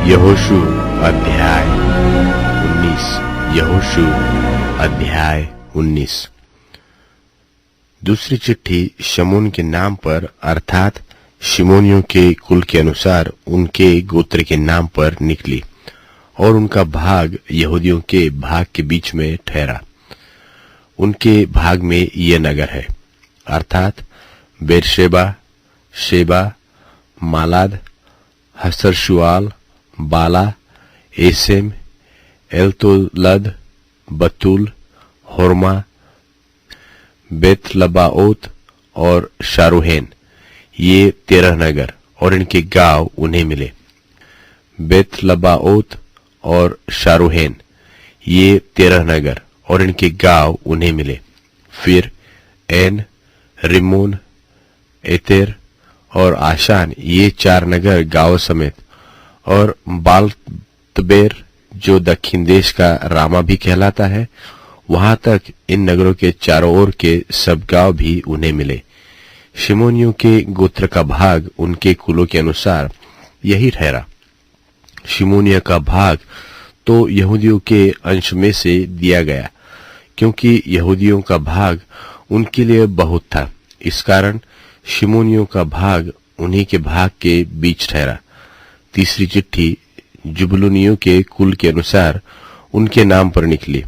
यहोशू अध्याय 19। यहोशू अध्याय 19। दूसरी चिट्ठी शमून के नाम पर अर्थात शिमोनियों के कुल के अनुसार उनके गोत्र के नाम पर निकली और उनका भाग यहूदियों के भाग के बीच में ठहरा। उनके भाग में ये नगर है अर्थात बेरशेबा, शेबा, मालाद, हसरशुआल, बाला, एसेम, एलतोलद, बतूल, होरमा, बेतलबाओत और शारूहेन, ये 13 नगर और इनके गांव उन्हें मिले। बेतलबाओत और शारूहेन, ये 13 नगर और इनके गांव उन्हें मिले। फिर एन, रिमोन, एतेर और आशान, ये 4 नगर गांव समेत, और बालतबेर जो दक्षिण देश का रामा भी कहलाता है, वहां तक इन नगरों के चारों ओर के सब गांव भी उन्हें मिले। शिमोनियों के गोत्र का भाग उनके कुलों के अनुसार यही ठहरा। शिमोनिया का भाग तो यहूदियों के अंश में से दिया गया, क्योंकि यहूदियों का भाग उनके लिए बहुत था। इस कारण शिमोनियों का भाग उन्हीं के भाग के बीच ठहरा। तीसरी चिट्ठी जुबलूनियों के कुल के अनुसार उनके नाम पर निकली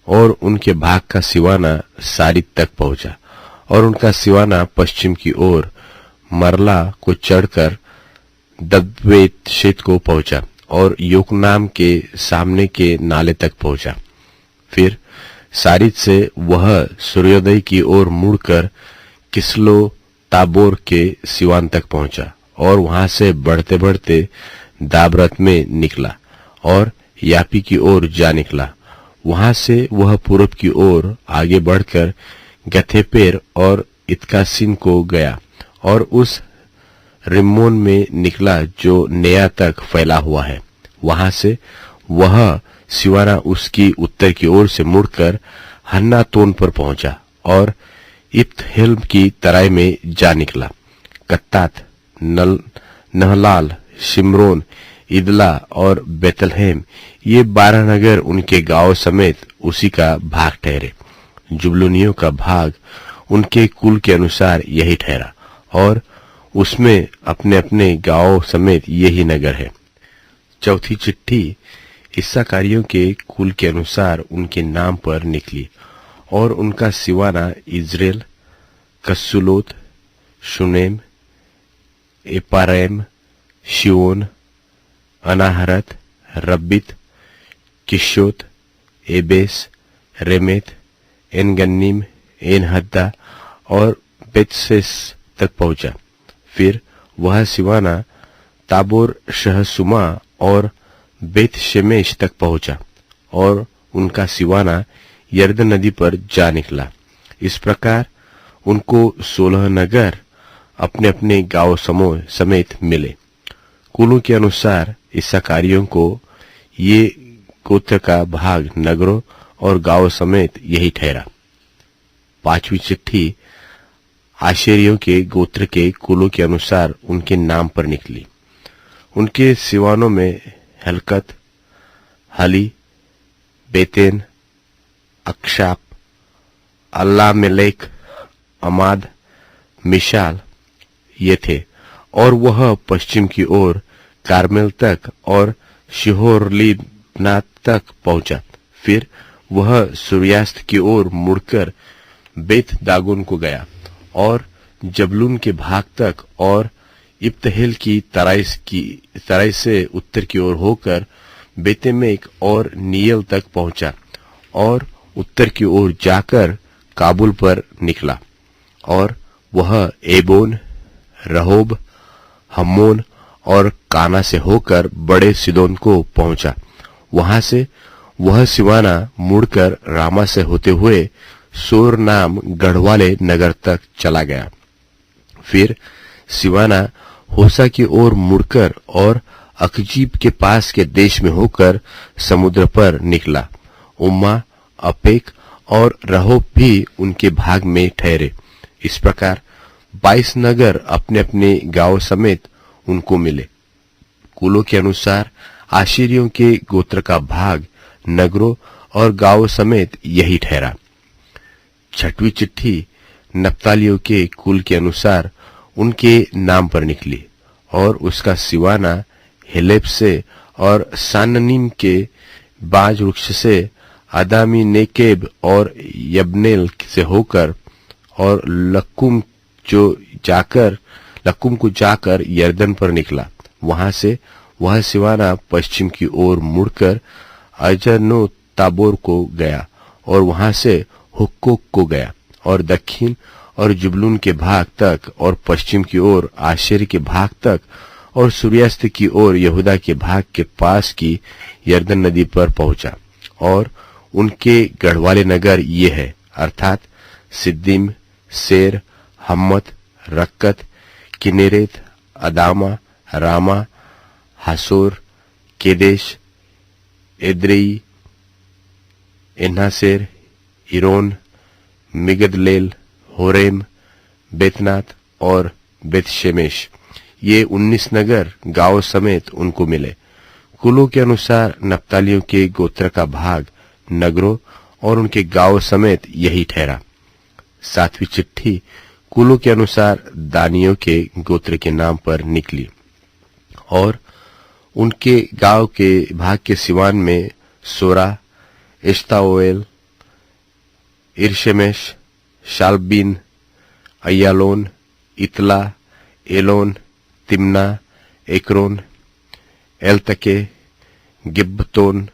और उनके भाग का सिवाना सारित तक पहुंचा और उनका सिवाना पश्चिम की ओर मरला को चढ़कर दब्बेत शेत को पहुंचा और योकनाम के सामने के नाले तक पहुंचा। फिर सारित से वह सूर्योदय की ओर मुड़कर किसलो ताबोर के सिवान तक पहुंचा और वहां से बढ़ते बढ़ते दाबरत में निकला और यापी की ओर जा निकला। वहां से वह पूरब की ओर आगे बढ़कर गथेपेर और इत्कासिन को गया और उस रिम्मोन में निकला जो नेया तक फैला हुआ है। वहां से वह सिवाना उसकी उत्तर की ओर से मुड़कर हन्नातोन पर पहुंचा और इप्तहेल की तराई में जा निकला। कत्तात, नहलाल, शिमरोन, इदला और बेतलहेम, ये 12 नगर उनके गांव समेत उसी का भाग ठहरे। जुबलूनियों का भाग उनके कुल के अनुसार यही ठहरा और उसमें अपने अपने गांव समेत यही नगर है। चौथी चिट्ठी इस्साकारियों के कुल के अनुसार उनके नाम पर निकली और उनका Siwana Israel, कस्सुलोत, शुनेम, एपारैम, शिओन, अनाहरत, रब्बित, किश्योत, Abyss, रेमेत, Engannim, Enhaddah और बेतसेस तक पहुंचा। फिर वह सिवाना ताबोर, शहसुमा और बेत शेमेश तक पहुंचा और उनका सिवाना यरदन नदी पर जा निकला। इस प्रकार उनको 16 नगर अपने अपने गांव समूह समेत मिले। कुलों के अनुसार इस्साकारियों को ये गोत्र का भाग नगरों और गांव समेत यही ठहरा। पांचवी चिट्ठी आशेरियों के गोत्र के कुलों के अनुसार उनके नाम पर निकली। उनके सिवानों में हलकत, हली, बेतेन, अक्षाप, अल्लामेलेक, अमाद, मिशाल, ये थे और वह पश्चिम की ओर कार्मेल तक और शिहोरलीनात तक पहुंचा। फिर वह सूर्यास्त की ओर मुड़कर बेत दागोन को गया और जबलून के भाग तक और इप्तहेल की तराई से उत्तर की ओर होकर बेतेमेक और नीयल तक पहुंचा और उत्तर की ओर जाकर काबुल पर निकला और वह एबोन, रहोब, हम्मोन और काना से होकर बड़े सिदोन को पहुंचा। वहां से वह सिवाना मुड़कर रामा से होते हुए सोर नाम गढ़वाले नगर तक चला गया। फिर सिवाना होसा की ओर मुड़कर और अकजीब के पास के देश में होकर समुद्र पर निकला। उम्मा, अपेक और रहोब भी उनके भाग में ठहरे। इस प्रकार 22 नगर अपने अपने गांव समेत उनको मिले। कुलों के अनुसार आशेरियों के गोत्र का भाग नगरों और गांवों समेत यही ठहरा। छठवीं चिट्ठी नप्तालियों के कुल के अनुसार उनके नाम पर निकली और उसका सिवाना हेलेब से और साननीम के बाज वृक्ष से, आदामी नेकेब और यब्नेल से होकर और लक्कुम को जाकर यर्दन पर निकला। वहां से वह सिवाना पश्चिम की ओर मुड़कर अजनो ताबोर को गया और वहां से हुक्कोक को गया और दक्षिण और जुबलून के भाग तक और पश्चिम की ओर आशेर के भाग तक और सूर्यास्त की ओर यहूदा के भाग के पास की यर्दन नदी पर पहुंचा। और उनके गढ़वाले नगर ये है, अर्थात सिद्दीम, सेर, हम्मत, रक्कत, किनेरेत, अदामा, रामा, हासोर, केदेश, Edrei, एन्हासेर, iron, Migdalel, Horem, Bethanath और बेतशेमेश। ये 19 नगर गांव समेत उनको मिले। कुलों के अनुसार नप्तालियों के गोत्र का भाग नगरों और उनके गांव समेत यही ठहरा। सातवीं चिट्ठी कुलों के अनुसार दानियों के गोत्र के नाम पर निकली और उनके गांव के भाग के सिवान में सोरा, एश्ताओएल, इरशेमेश, शालबीन, अय्यालोन, इतला, एलोन, तिम्ना, एक्रोन, एलतके, गिब्बतोन,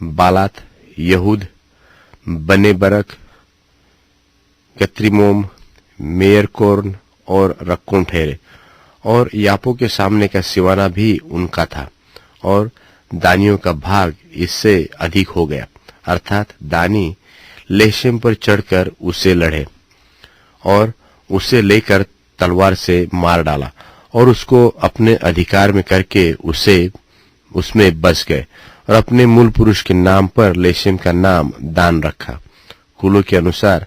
बालात, यहूद, बने बरक, गत्रिमोम, मेयरकोर्न और रक्कोन ठहरे। और यापो के सामने का सिवाना भी उनका था और दानियों का भाग इससे अधिक हो गया, अर्थात दानी लेशेम पर चढ़कर उसे लड़े और उसे लेकर तलवार से मार डाला और उसको अपने अधिकार में करके उसमें बस गए और अपने मूल पुरुष के नाम पर लेशेम का नाम दान रखा। कुलों के अनुसार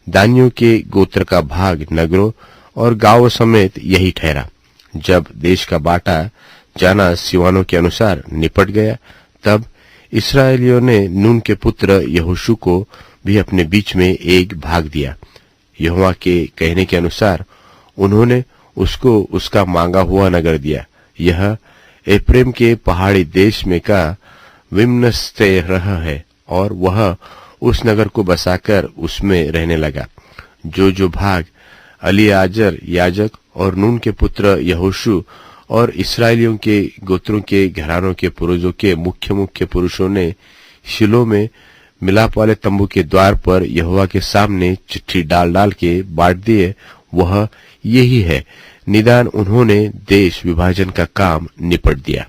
दानियों के गोत्र का भाग नगरों और गांवों समेत यही ठहरा। जब देश का बांटा जाना सिवानों के अनुसार निपट गया, तब इस्राएलियों ने नून के पुत्र यहोशू को भी अपने बीच में एक भाग दिया। यहोवा के कहने के अनुसार उन्होंने उसको उसका मांगा हुआ नगर दिया। यह एप्रेम के पहाड़ी देश में का विम्नस्तेरह है और वह उस नगर को बसाकर उसमें रहने लगा। जो भाग अलीआजर याजक और नून के पुत्र यहोशू और इस्राएलियों के गोत्रों के घरानों के पुरुषों के मुख्य पुरुषों ने शिलो में मिलाप वाले तंबू के द्वार पर यहोवा के सामने चिट्ठी डाल के बांट दिए, वह यही है। निदान उन्होंने देश विभाजन का काम निपट दिया।